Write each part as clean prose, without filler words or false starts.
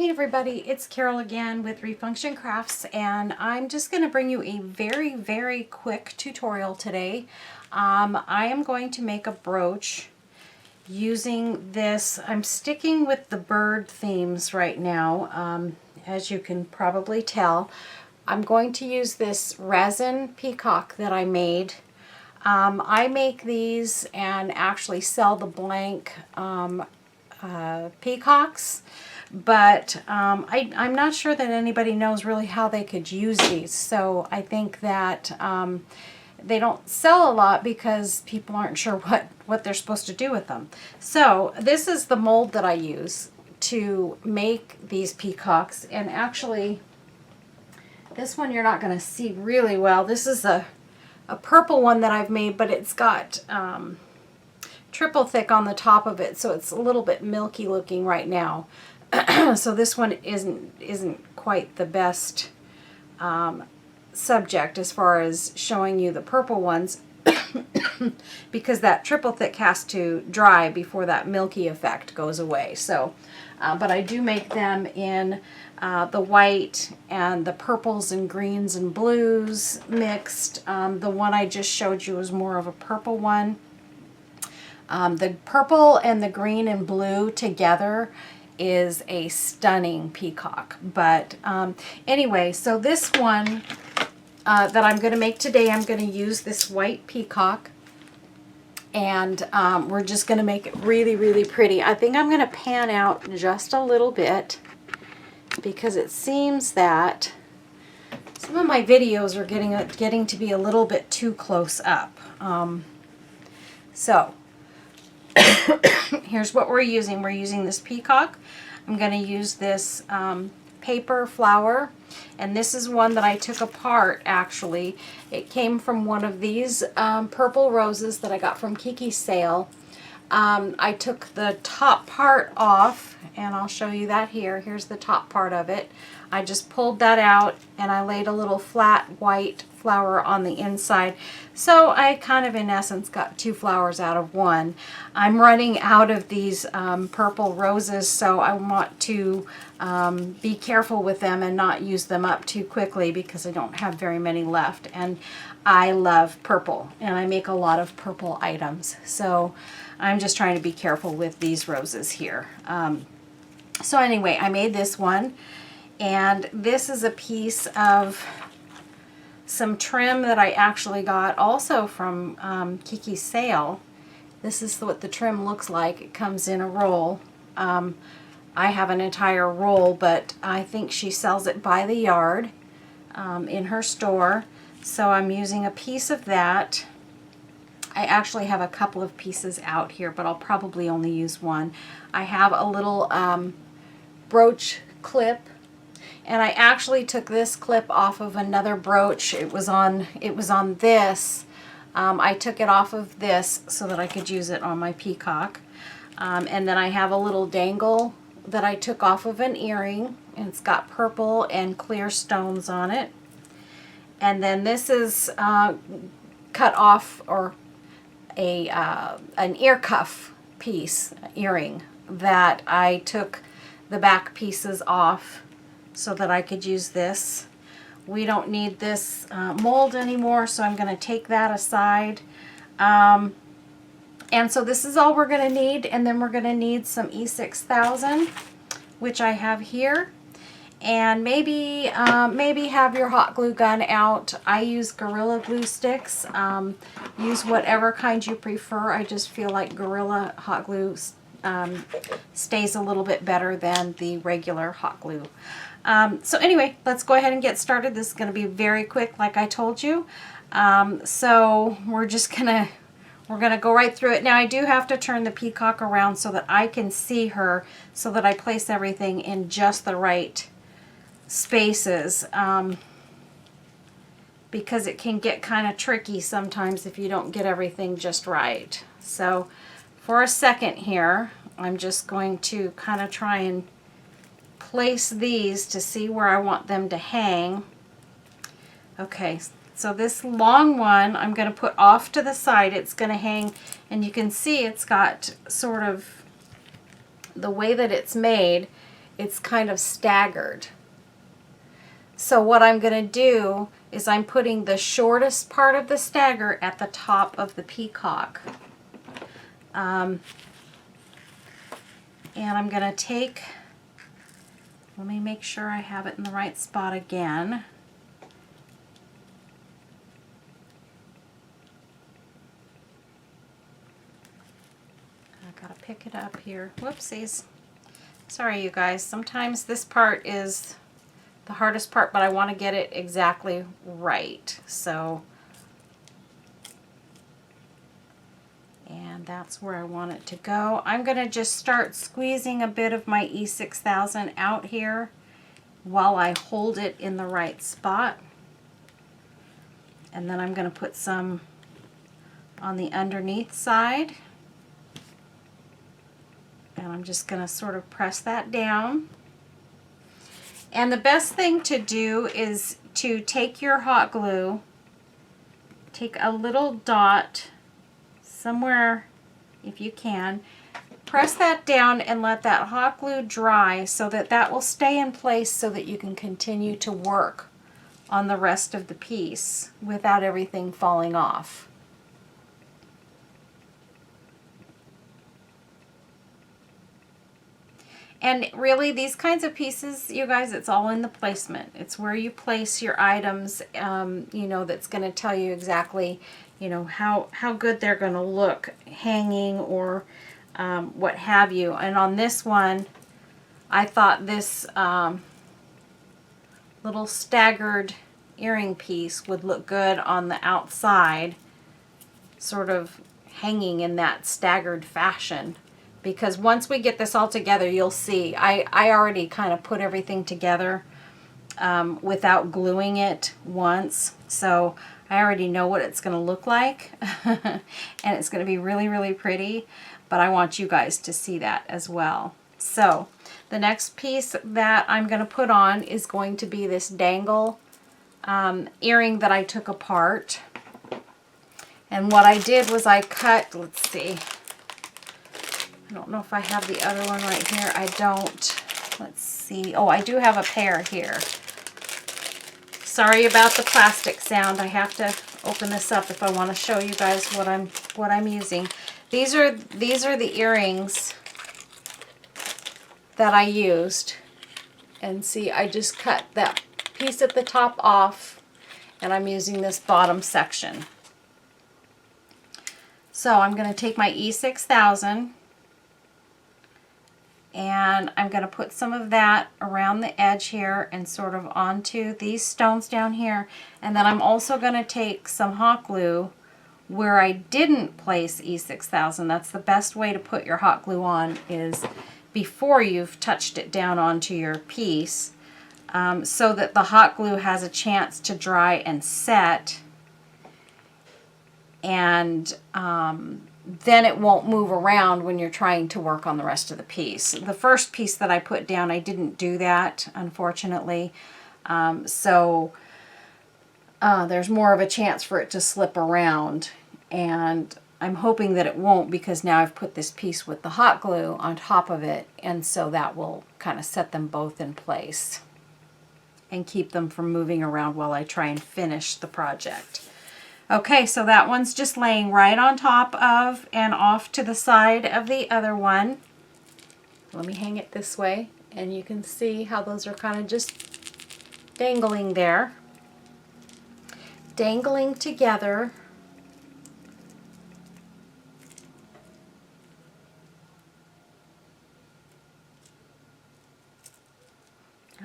Hey everybody, it's Carol again with Refunction Crafts, and I'm just going to bring you a very quick tutorial today. I am going to make a brooch using this. I'm sticking with the bird themes right now, as you can probably tell. I'm going to use this resin peacock that I made. I make these and actually sell the blank peacocks. But I'm not sure that anybody knows really how they could use these. So I think that they don't sell a lot because people aren't sure what they're supposed to do with them. So this is the mold that I use to make these peacocks. And actually, this one you're not going to see really well. This is a purple one that I've made, but it's got triple thick on the top of it. So it's a little bit milky looking right now. So this one isn't quite the best subject as far as showing you the purple ones because that triple thick has to dry before that milky effect goes away. So, but I do make them in the white and the purples and greens and blues mixed. The one I just showed you was more of a purple one. The purple and the green and blue together is a stunning peacock. But anyway, so this one that I'm going to make today, I'm going to use this white peacock, and we're just going to make it really pretty. I think I'm going to pan out just a little bit because it seems that some of my videos are getting to be a little bit too close up. So here's what we're using. We're using this peacock. I'm going to use this paper flower, and this is one that I took apart actually. It came from one of these purple roses that I got from Kiki's sale. I took the top part off, and I'll show you that here. Here's the top part of it. I just pulled that out, and I laid a little flat white flower on the inside. So I kind of in essence got two flowers out of one. I'm running out of these purple roses, so I want to be careful with them and not use them up too quickly because I don't have very many left. And I love purple, and I make a lot of purple items. So I'm just trying to be careful with these roses here. So anyway, I made this one, and this is a piece of some trim that I actually got also from Kiki's sale. This is what the trim looks like. It comes in a roll. I have an entire roll, but I think she sells it by the yard in her store. So I'm using a piece of that. I actually have a couple of pieces out here, but I'll probably only use one. I have a little brooch clip, and I actually took this clip off of another brooch. It was on this. I took it off of this so that I could use it on my peacock. And then I have a little dangle that I took off of an earring, and it's got purple and clear stones on it. And then this is cut off, or an ear cuff piece, earring, that I took the back pieces off so that I could use this. We don't need this mold anymore, so I'm going to take that aside. And so this is all we're going to need, and then we're going to need some E6000, which I have here. And maybe have your hot glue gun out. I use Gorilla Glue sticks. Use whatever kind you prefer. I just feel like Gorilla hot glue stays a little bit better than the regular hot glue. So anyway, let's go ahead and get started. This is going to be very quick, like I told you. So we're gonna go right through it. Now I do have to turn the peacock around so that I can see her, so that I place everything in just the right spaces, because it can get kind of tricky sometimes if you don't get everything just right. So for a second here, I'm just going to kind of try and place these to see where I want them to hang. Okay, so this long one I'm going to put off to the side. It's going to hang, and you can see it's got sort of the way that it's made. it's kind of staggered. So what I'm going to do is I'm putting the shortest part of the stagger at the top of the peacock. And I'm going to take, let me make sure I have it in the right spot again. I gotta pick it up here. Whoopsies. Sorry, you guys. Sometimes this part is the hardest part, but I want to get it exactly right. So, and that's where I want it to go. I'm going to just start squeezing a bit of my E6000 out here while I hold it in the right spot. And then I'm going to put some on the underneath side. And I'm just going to sort of press that down. And the best thing to do is to take your hot glue, take a little dot somewhere if you can, press that down and let that hot glue dry so that that will stay in place so that you can continue to work on the rest of the piece without everything falling off. And really, these kinds of pieces, you guys, it's all in the placement. It's where you place your items, you know, that's going to tell you exactly, you know, how good they're going to look hanging or what have you. And on this one, I thought this little staggered earring piece would look good on the outside, sort of hanging in that staggered fashion. Because once we get this all together, you'll see, I already kind of put everything together without gluing it once. So I already know what it's going to look like. And it's going to be really, really pretty. But I want you guys to see that as well. So the next piece that I'm going to put on is going to be this dangle earring that I took apart. And what I did was I cut, let's see, I don't know if I have the other one right here. I don't. Let's see. Oh, I do have a pair here. Sorry about the plastic sound. I have to open this up if I want to show you guys what I'm using. These are the earrings that I used. And see, I just cut that piece at the top off, and I'm using this bottom section. So I'm going to take my E6000 and I'm going to put some of that around the edge here and sort of onto these stones down here. And then I'm also going to take some hot glue where I didn't place E6000. That's the best way to put your hot glue on, is before you've touched it down onto your piece, so that the hot glue has a chance to dry and set, and then it won't move around when you're trying to work on the rest of the piece. The first piece that I put down, I didn't do that, unfortunately. So there's more of a chance for it to slip around. And I'm hoping that it won't, because now I've put this piece with the hot glue on top of it. And so that will kind of set them both in place and keep them from moving around while I try and finish the project. Okay, so that one's just laying right on top of and off to the side of the other one. Let me hang it this way, and you can see how those are kind of just dangling there. Dangling together.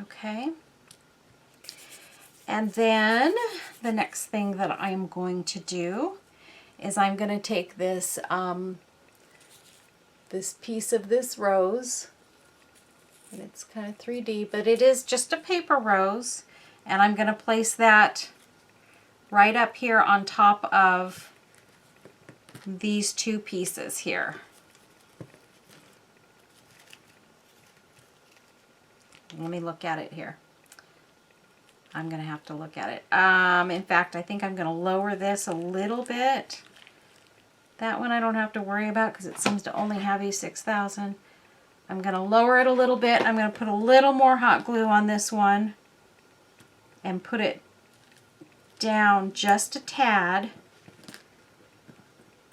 Okay. And then the next thing that I'm going to do is I'm going to take this this piece of this rose, and it's kind of 3D, but it is just a paper rose, and I'm going to place that right up here on top of these two pieces here. Let me look at it here. I'm going to have to look at it. In fact, I think I'm going to lower this a little bit. That one I don't have to worry about because it seems to only have E6000. I'm going to lower it a little bit. I'm going to put a little more hot glue on this one and put it down just a tad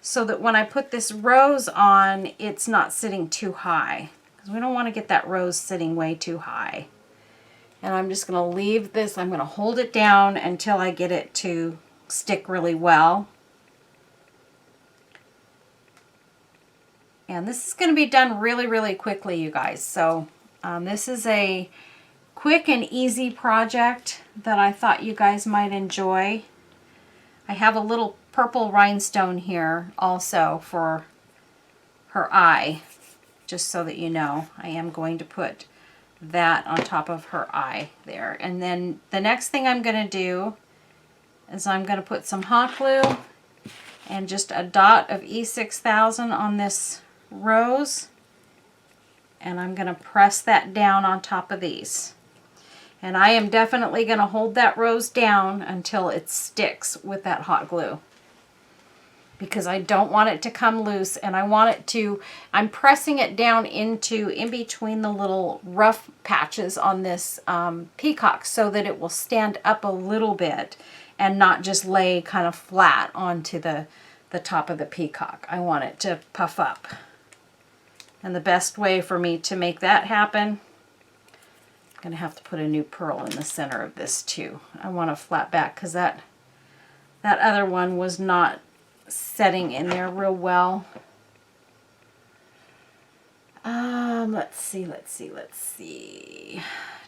so that when I put this rose on, it's not sitting too high, because we don't want to get that rose sitting way too high. And I'm just going to leave this, I'm going to hold it down until I get it to stick really well. And this is going to be done really, really quickly, you guys. So this is a quick and easy project that I thought you guys might enjoy. I have a little purple rhinestone here also for her eye, just so that you know. I am going to put that on top of her eye there. And then the next thing I'm going to do is I'm going to put some hot glue and just a dot of E6000 on this rose, and I'm going to press that down on top of these. And I am definitely going to hold that rose down until it sticks with that hot glue, because I don't want it to come loose, and I want it to, I'm pressing it down in between the little rough patches on this peacock so that it will stand up a little bit and not just lay kind of flat onto the top of the peacock. I want it to puff up. And the best way for me to make that happen, I'm going to have to put a new pearl in the center of this too. I want a flat back because that other one was not setting in there real well. Let's see.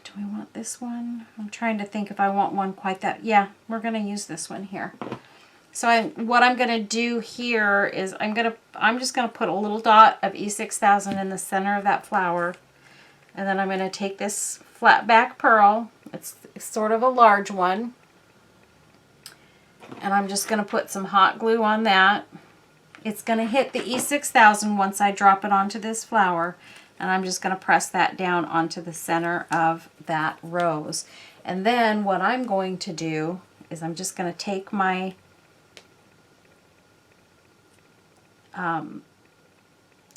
Do we want this one? I'm trying to think if I want one quite that. Yeah, we're going to use this one here. So what I'm going to do here is I'm just going to put a little dot of E6000 in the center of that flower. And then I'm going to take this flat back pearl. It's sort of a large one. And I'm just going to put some hot glue on that. It's going to hit the E6000 once I drop it onto this flower. And I'm just going to press that down onto the center of that rose. And then what I'm going to do is I'm just going to take my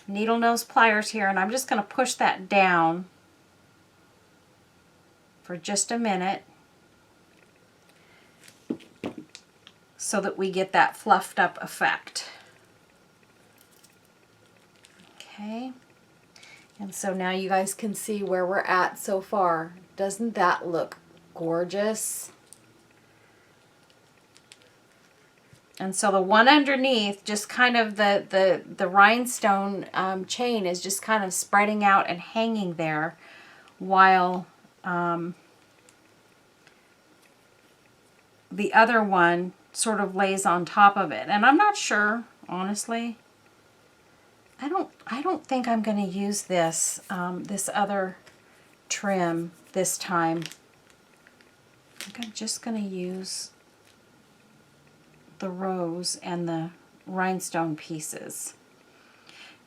needle nose pliers here, and I'm just going to push that down for just a minute so that we get that fluffed up effect. Okay, and so now you guys can see where we're at so far. Doesn't that look gorgeous? And so the one underneath, just kind of the rhinestone chain is just kind of spreading out and hanging there, while the other one sort of lays on top of it. And I'm not sure, honestly. I don't think I'm going to use this this other trim this time. I'm just going to use the rose and the rhinestone pieces.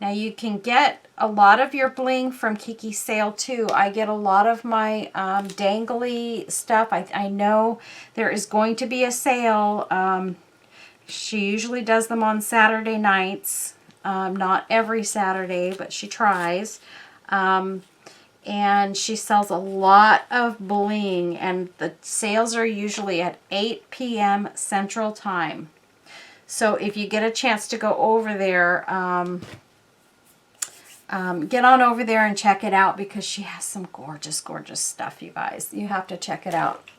Now you can get a lot of your bling from Kiki's sale too. I get a lot of my dangly stuff. I know there is going to be a sale. She usually does them on Saturday nights. Not every Saturday, but she tries. And she sells a lot of bling, and the sales are usually at 8 p.m. Central Time. So if you get a chance to go over there, get on over there and check it out, because she has some gorgeous, gorgeous stuff, you guys. You have to check it out.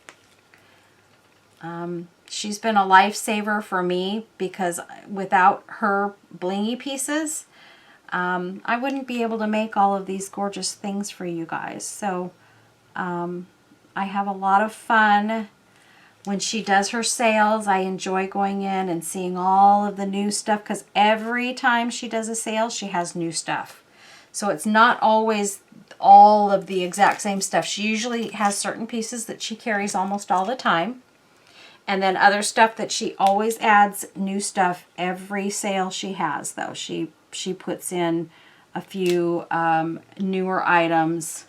She's been a lifesaver for me, because without her blingy pieces, I wouldn't be able to make all of these gorgeous things for you guys. So I have a lot of fun when she does her sales. I enjoy going in and seeing all of the new stuff, because every time she does a sale, she has new stuff. So it's not always all of the exact same stuff. She usually has certain pieces that she carries almost all the time. And then other stuff that she always adds new stuff every sale she has, though. She puts in a few newer items.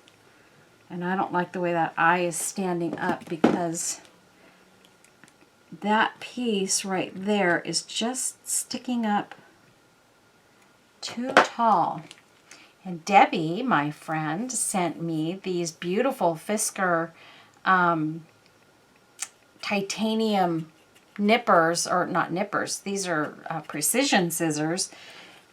And I don't like the way that eye is standing up, because that piece right there is just sticking up too tall. And Debbie, my friend, sent me these beautiful Fisker titanium nippers, or not nippers, these are precision scissors.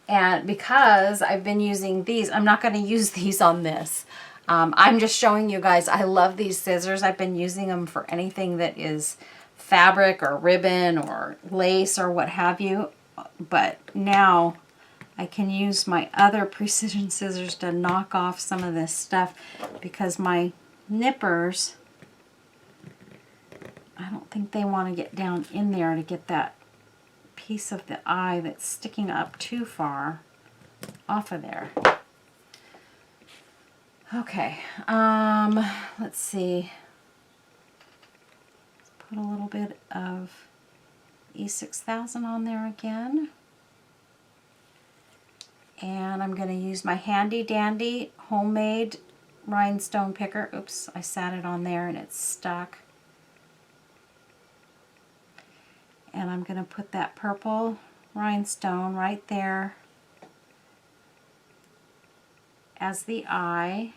And because I've been using these, I'm not going to use these on this. I'm just showing you guys, I love these scissors. I've been using them for anything that is fabric or ribbon or lace or what have you. But now I can use my other precision scissors to knock off some of this stuff, because my nippers, I don't think they want to get down in there to get that piece of the eye that's sticking up too far off of there. Okay, let's see. Let's put a little bit of E6000 on there again. And I'm going to use my handy dandy homemade rhinestone picker. Oops, I sat it on there and it's stuck. And I'm going to put that purple rhinestone right there as the eye.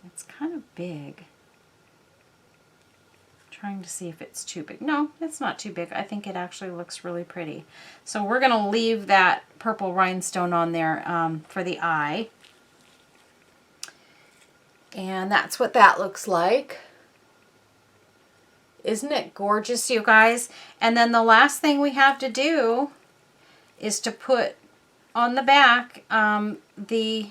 It's kind of big. Trying to see if it's too big. No, it's not too big. I think it actually looks really pretty. So we're going to leave that purple rhinestone on there for the eye. And that's what that looks like. Isn't it gorgeous, you guys? And then the last thing we have to do is to put on the back the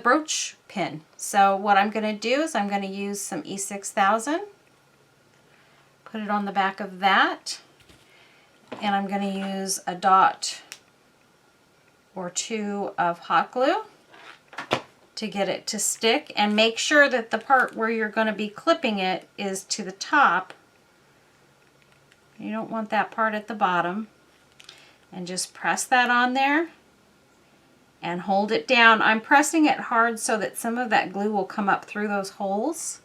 brooch pin. So what I'm going to do is I'm going to use some E6000, put it on the back of that, and I'm going to use a dot or two of hot glue to get it to stick, and make sure that the part where you're going to be clipping it is to the top. You don't want that part at the bottom. And just press that on there and hold it down. I'm pressing it hard so that some of that glue will come up through those holes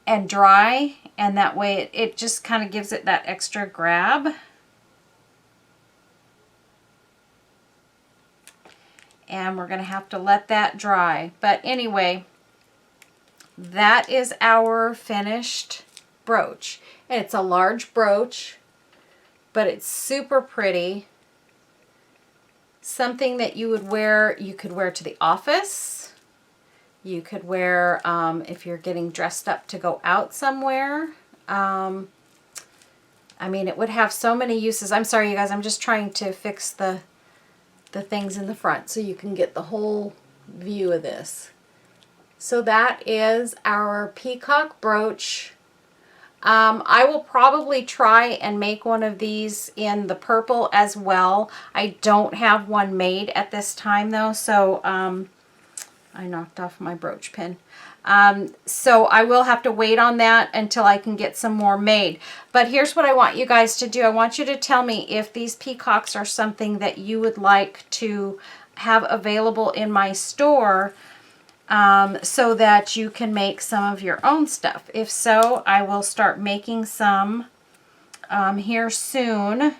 and dry, and that way it just kind of gives it that extra grab. And we're going to have to let that dry. But anyway, that is our finished brooch. And it's a large brooch, but it's super pretty. Something that you would wear, you could wear to the office. You could wear if you're getting dressed up to go out somewhere. I mean, it would have so many uses. I'm sorry, you guys, I'm just trying to fix the things in the front so you can get the whole view of this. So that is our peacock brooch. I will probably try and make one of these in the purple as well. I don't have one made at this time though, so I knocked off my brooch pin. So I will have to wait on that until I can get some more made. But here's what I want you guys to do. I want you to tell me if these peacocks are something that you would like to have available in my store, so that you can make some of your own stuff. If so, I will start making some here soon.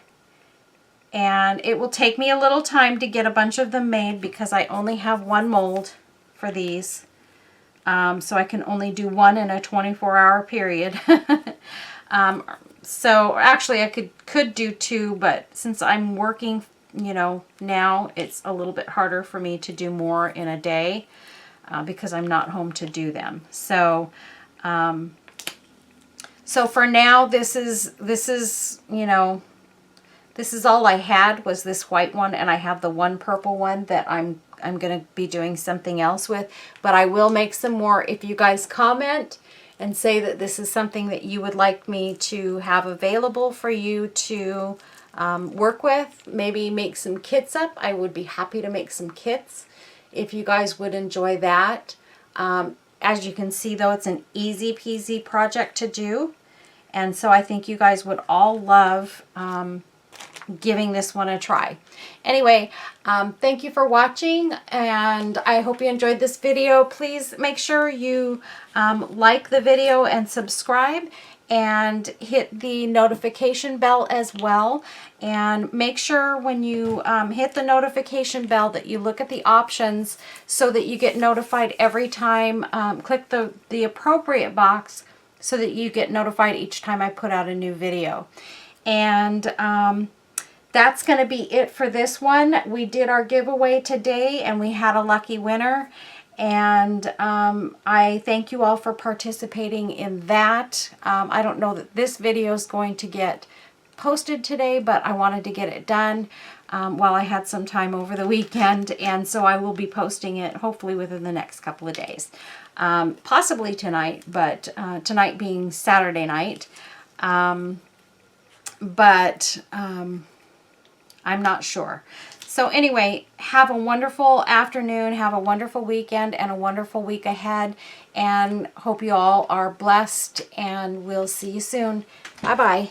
And it will take me a little time to get a bunch of them made because I only have one mold for these. So I can only do one in a 24-hour period. So actually I could do two, but since I'm working, you know, now it's a little bit harder for me to do more in a day because I'm not home to do them. So so for now, this is, you know, this is all I had was this white one, and I have the one purple one that I'm going to be doing something else with. But I will make some more if you guys comment and say that this is something that you would like me to have available for you to work with. Maybe make some kits up. I would be happy to make some kits if you guys would enjoy that. As you can see though, it's an easy peasy project to do. And so I think you guys would all love giving this one a try. Anyway, thank you for watching, and I hope you enjoyed this video. Please make sure you like the video and subscribe, and hit the notification bell as well. And make sure when you hit the notification bell that you look at the options so that you get notified every time. Click the appropriate box so that you get notified each time I put out a new video. And that's going to be it for this one. We did our giveaway today and we had a lucky winner. And I thank you all for participating in that. I don't know that this video is going to get posted today, but I wanted to get it done while I had some time over the weekend, and so I will be posting it hopefully within the next couple of days. Possibly tonight, but tonight being Saturday night. But I'm not sure. So anyway, have a wonderful afternoon, have a wonderful weekend, and a wonderful week ahead. And hope you all are blessed, and we'll see you soon. Bye-bye.